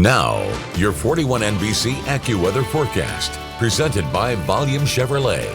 Now, your 41 NBC AccuWeather forecast, presented by Volume Chevrolet.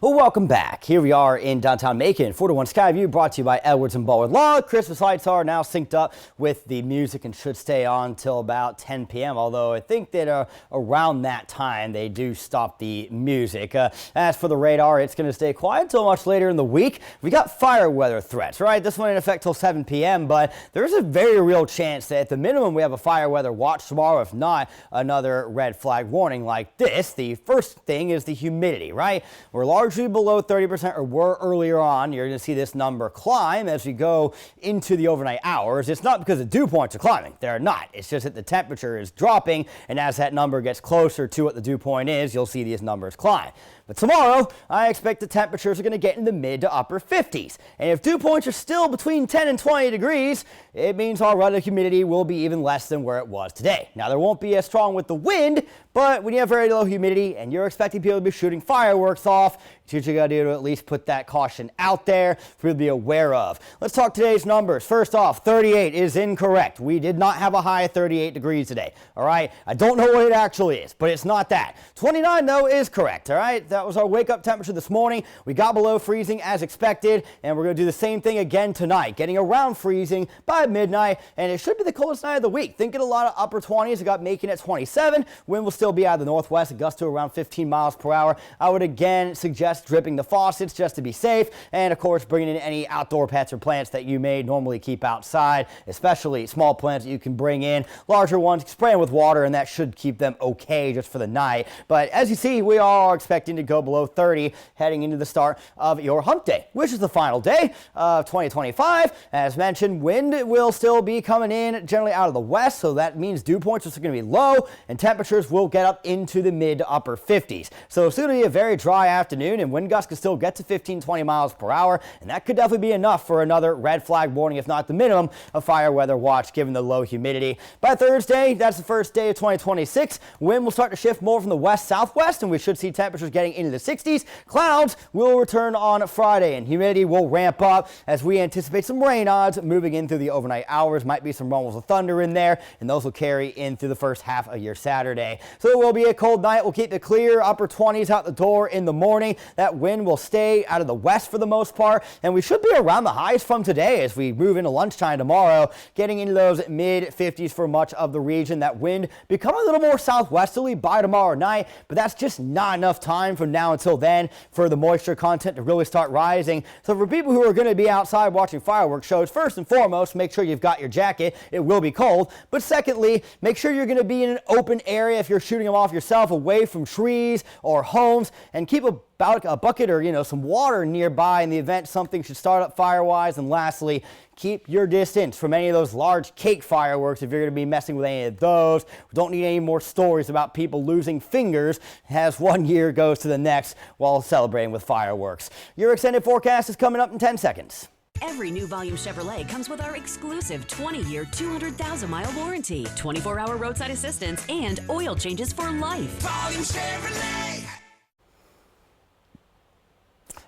Well, welcome back. Here we are in downtown Macon. 41 Skyview brought to you by Edwards and Baldwin Law. Christmas lights are now synced up with the music and should stay on till about 10 p.m. Although I think that around that time they do stop the music. As for the radar, it's going to stay quiet until much later in the week. We got fire weather threats, right? This one in effect till 7 p.m. But there's a very real chance that at the minimum we have a fire weather watch tomorrow, if not another red flag warning like this. The first thing is the humidity, right? We're largely below 30%, or were earlier on. You're going to see this number climb as we go into the overnight hours. It's not because the dew points are climbing. They're not. It's just that the temperature is dropping, and as that number gets closer to what the dew point is, you'll see these numbers climb. But tomorrow, I expect the temperatures are going to get in the mid to upper 50s. And if dew points are still between 10 and 20 degrees, it means our relative humidity will be even less than where it was today. Now, there won't be as strong with the wind, but when you have very low humidity and you're expecting people to be shooting fireworks off, it's what you got to do to at least put that caution out there for you to be aware of. Let's talk today's numbers. First off, 38 is incorrect. We did not have a high of 38 degrees today. All right. I don't know what it actually is, but it's not that. 29, though, is correct. All right. That was our wake up temperature this morning. We got below freezing as expected, and we're going to do the same thing again tonight, getting around freezing by midnight, and it should be the coldest night of the week. Thinking a lot of upper 20s. We got Macon at 27. Wind will still be out of the northwest, a gust to around 15 miles per hour. I would again suggest dripping the faucets just to be safe, and of course bringing in any outdoor pets or plants that you may normally keep outside, especially small plants that you can bring in. Larger ones, spray them with water, and that should keep them okay just for the night. But as you see, we are expecting to go below 30 heading into the start of your hump day, which is the final day of 2025. As mentioned, wind will still be coming in generally out of the west, so that means dew points are still going to be low, and temperatures will get up into the mid to upper 50s. So soon to be a very dry afternoon, and wind gusts can still get to 15-20 miles per hour, and that could definitely be enough for another red flag warning, if not the minimum, of fire weather watch given the low humidity. By Thursday, that's the first day of 2026, wind will start to shift more from the west-southwest, and we should see temperatures getting into the 60s. Clouds will return on Friday, and humidity will ramp up as we anticipate some rain odds moving in through the overnight hours. Might be some rumbles of thunder in there, and those will carry in through the first half of your Saturday. So it will be a cold night. We'll keep it clear, upper 20s out the door in the morning. That wind will stay out of the west for the most part, and we should be around the highs from today as we move into lunchtime tomorrow, getting into those mid 50s for much of the region. That wind become a little more southwesterly by tomorrow night, but that's just not enough time from now until then for the moisture content to really start rising. So for people who are going to be outside watching fireworks shows, first and foremost, make sure you've got your jacket. It will be cold. But secondly, make sure you're going to be in an open area if you're shooting them off yourself, away from trees or homes, and keep a bucket or some water nearby in the event something should start up fire-wise. And lastly, keep your distance from any of those large cake fireworks if you're going to be messing with any of those. We don't need any more stories about people losing fingers as one year goes to the next while celebrating with fireworks. Your extended forecast is coming up in 10 seconds. Every new Volume Chevrolet comes with our exclusive 20-year, 200,000-mile warranty, 24-hour roadside assistance, and oil changes for life. Volume Chevrolet.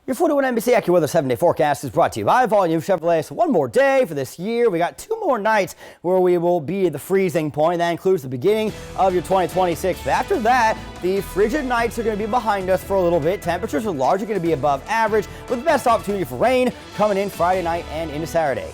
Your 41 NBC AccuWeather 7-day forecast is brought to you by Volume Chevrolet. So one more day for this year. We got 2 more nights where we will be at the freezing point. That includes the beginning of your 2026. But after that, the frigid nights are going to be behind us for a little bit. Temperatures are largely going to be above average, with the best opportunity for rain coming in Friday night and into Saturday.